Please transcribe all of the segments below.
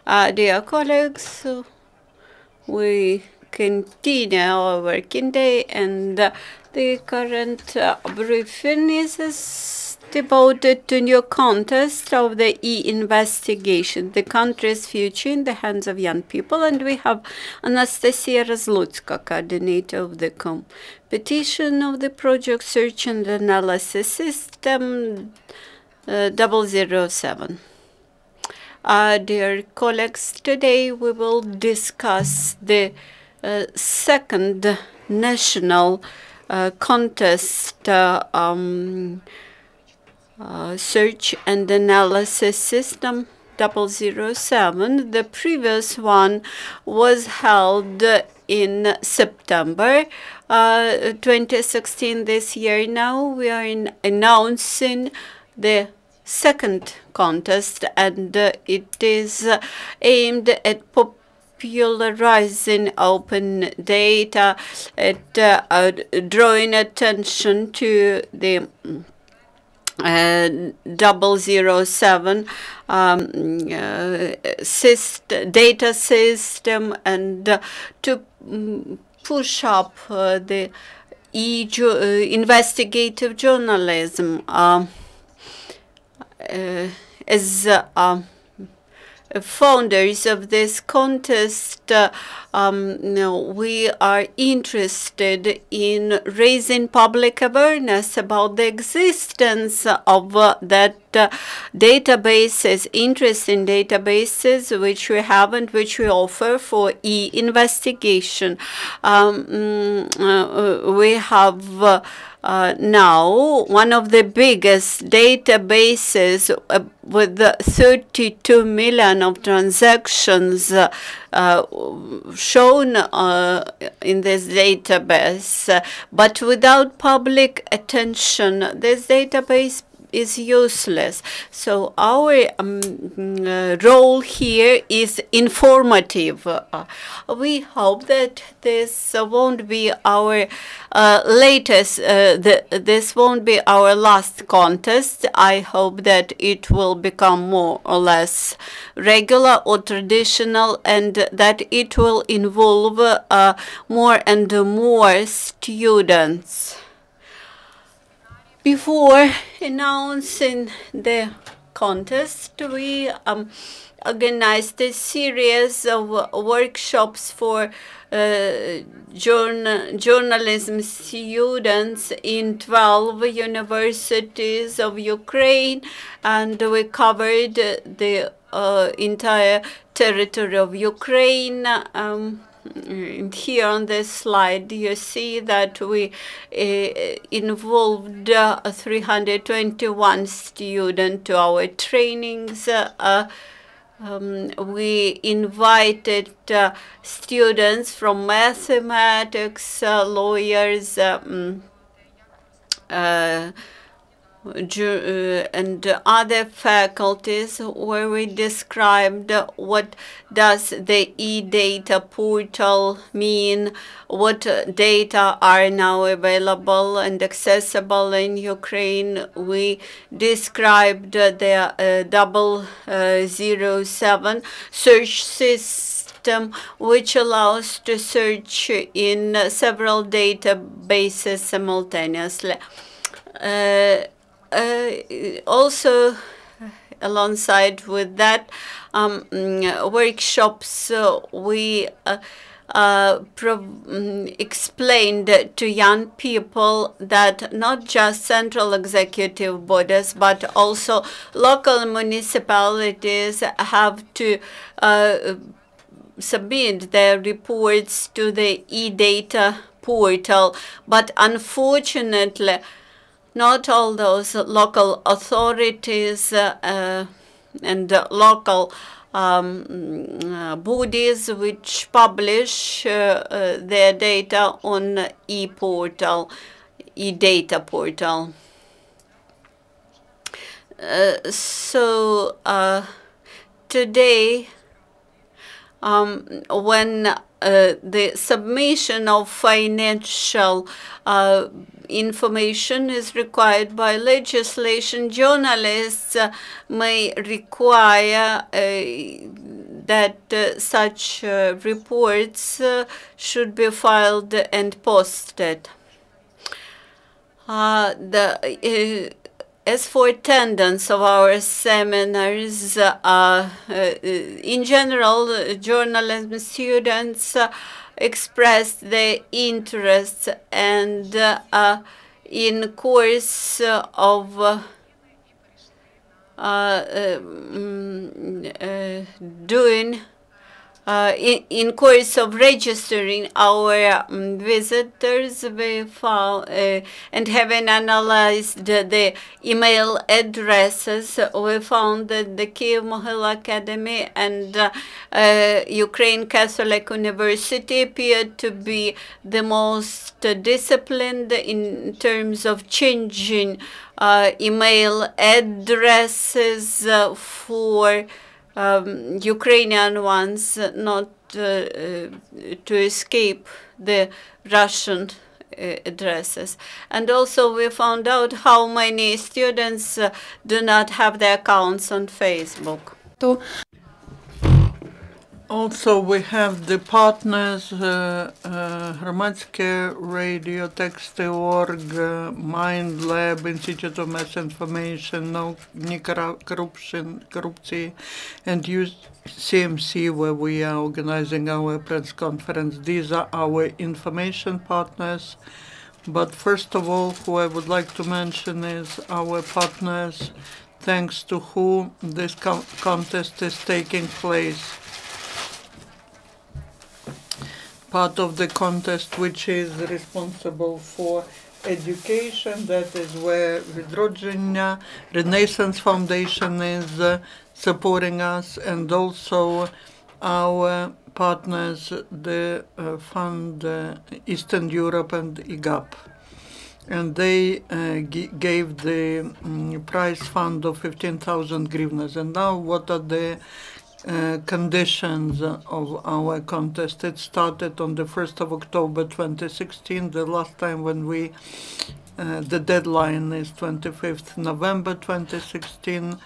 Dear colleagues, we continue our working day, and the current briefing is devoted to new contest of the e-investigation, the country's future in the hands of young people, and we have Anastasia Rozlutska, coordinator of the competition of the project Search and Analysis System 007. Dear colleagues, today we will discuss the second national contest search and analysis system 007. The previous one was held in September 2016. This year now we are announcing the second contest, and it is aimed at popularizing open data, at drawing attention to the 007 data system, and to push up the investigative journalism. As founders of this contest, we are interested in raising public awareness about the existence of that databases, interesting databases which we have and which we offer for e-investigation. We have now one of the biggest databases with 32 million of transactions shown in this database, but without public attention, this database is useless. So our role here is informative. We hope that this won't be our this won't be our last contest. I hope that it will become more or less regular or traditional, and that it will involve more and more students. Before announcing the contest, we organized a series of workshops for journalism students in 12 universities of Ukraine, and we covered the entire territory of Ukraine. And here on this slide, you see that we involved 321 students to our trainings. We invited students from mathematics, lawyers, and other faculties, where we described what does the e-data portal mean, what data are now available and accessible in Ukraine. We described the 007 search system, which allows to search in several databases simultaneously. Also, alongside with that workshops, we explained to young people that not just central executive bodies, but also local municipalities have to submit their reports to the e-data portal. But unfortunately, not all those local authorities and local bodies which publish their data on e-portal, e-data portal. So today, when the submission of financial information is required by legislation, journalists may require that such reports should be filed and posted. As for attendance of our seminars, in general, journalism students expressed their interest, and in course of doing in course of registering our visitors, we found and having analyzed the email addresses, we found that the Kiev Mohila Academy and Ukraine Catholic University appeared to be the most disciplined in terms of changing email addresses for Ukrainian ones, not to escape the Russian addresses. And also we found out how many students do not have their accounts on Facebook. Also, we have the partners, Громадське Radio, Text.org, Mind Lab, Institute of Mass Information, No Corruption, and UCMC, where we are organizing our press conference. These are our information partners. But first of all, who I would like to mention is our partners, thanks to whom this contest is taking place. Part of the contest which is responsible for education, that is where Vidrodzenia Renaissance Foundation is supporting us, and also our partners, the fund Eastern Europe and IGAP. And they gave the prize fund of 15,000 hryvnias. And now what are the conditions of our contest? It started on the 1st of October 2016. The last time when we, the deadline is 25th November 2016.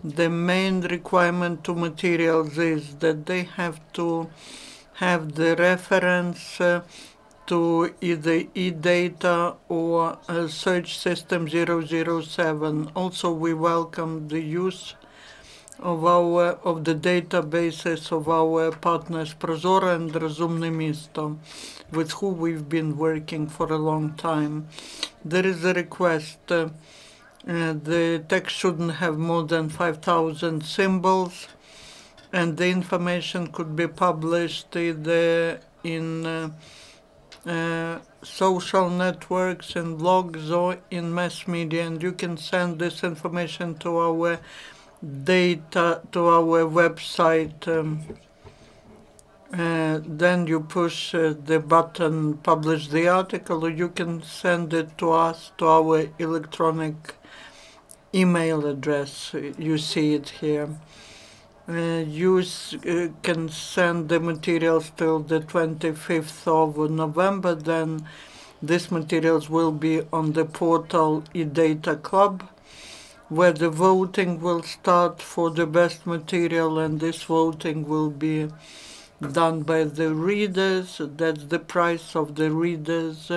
The main requirement to materials is that they have to have the reference to either eData or search system 007. Also, we welcome the use of the databases of our partners Prozora and Rozumne Misto, with whom we've been working for a long time. There is a request. The text shouldn't have more than 5,000 symbols, and the information could be published either in social networks and blogs or in mass media, and you can send this information to our website. Then you push the button publish the article, or you can send it to us to our electronic email address. You see it here. You can send the materials till the 25th of November. Then these materials will be on the portal eData Club, where the voting will start for the best material, and this voting will be done by the readers. That's the price of the readers.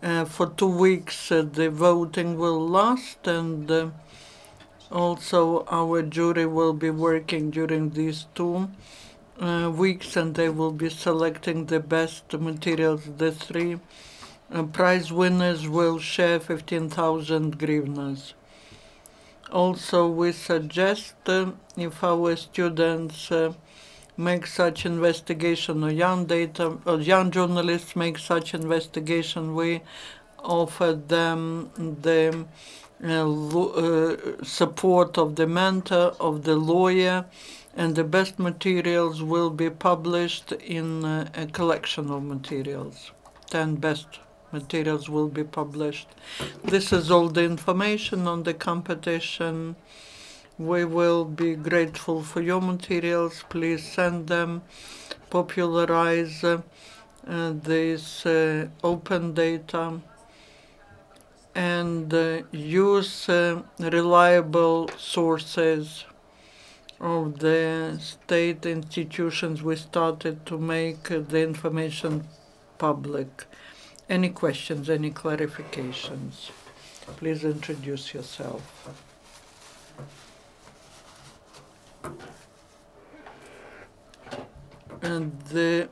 For 2 weeks the voting will last, and also our jury will be working during these 2 weeks, and they will be selecting the best materials. The 3 prize winners will share 15,000 hryvnias. Also, we suggest if our students make such investigation, or young journalists make such investigation, we offer them the support of the mentor, of the lawyer, and the best materials will be published in a collection of materials. 10 best materials will be published. This is all the information on the competition. We will be grateful for your materials. Please send them. Popularize this open data, and use reliable sources of the state institutions, we started to make the information public. Any questions, any clarifications? Please introduce yourself. And the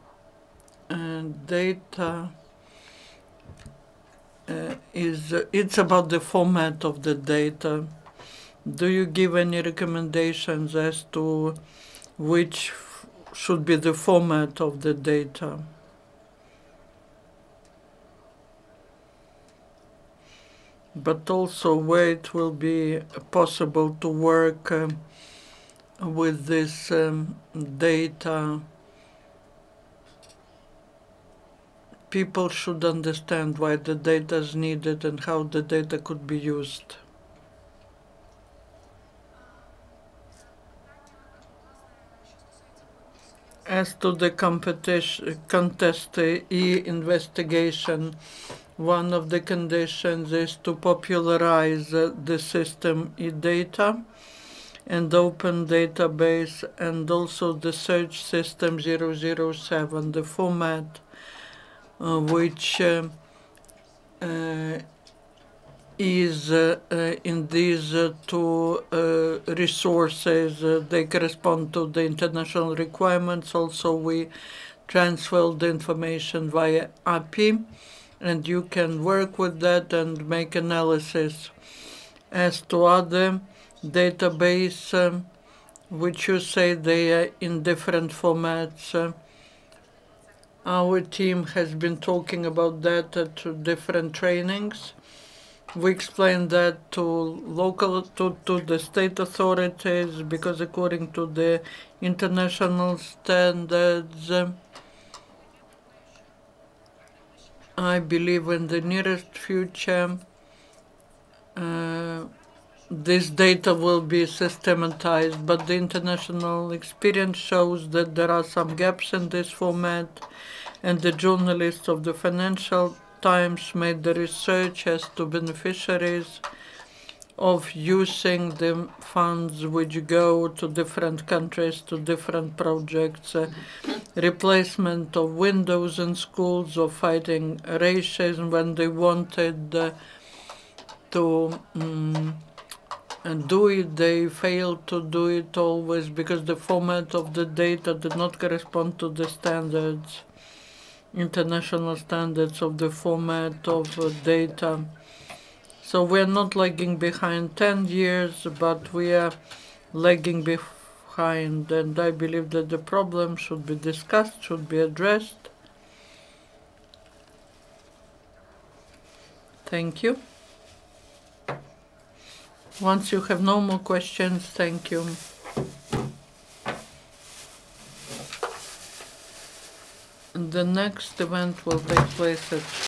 data it's about the format of the data. Do you give any recommendations as to which should be the format of the data? But also where it will be possible to work with this data. People should understand why the data is needed and how the data could be used. As to the contest e-investigation, one of the conditions is to popularize the system e-data and open database, and also the search system 007, the format which is in these two resources. They correspond to the international requirements. Also, we transfer the information via API, and you can work with that and make analysis. As to other database, which you say they are in different formats, our team has been talking about that at different trainings. We explained that to the state authorities, because according to the international standards, I believe in the nearest future this data will be systematized, but the international experience shows that there are some gaps in this format, and the journalists of the Financial Times made the research as to beneficiaries of using the funds which go to different countries, to different projects, replacement of windows in schools, or fighting racism when they wanted to do it. They failed to do it always because the format of the data did not correspond to the standards, international standards of the format of data. So we're not lagging behind 10 years, but we are lagging behind, and I believe that the problem should be discussed, should be addressed. Thank you. Once you have no more questions, thank you. The next event will take place at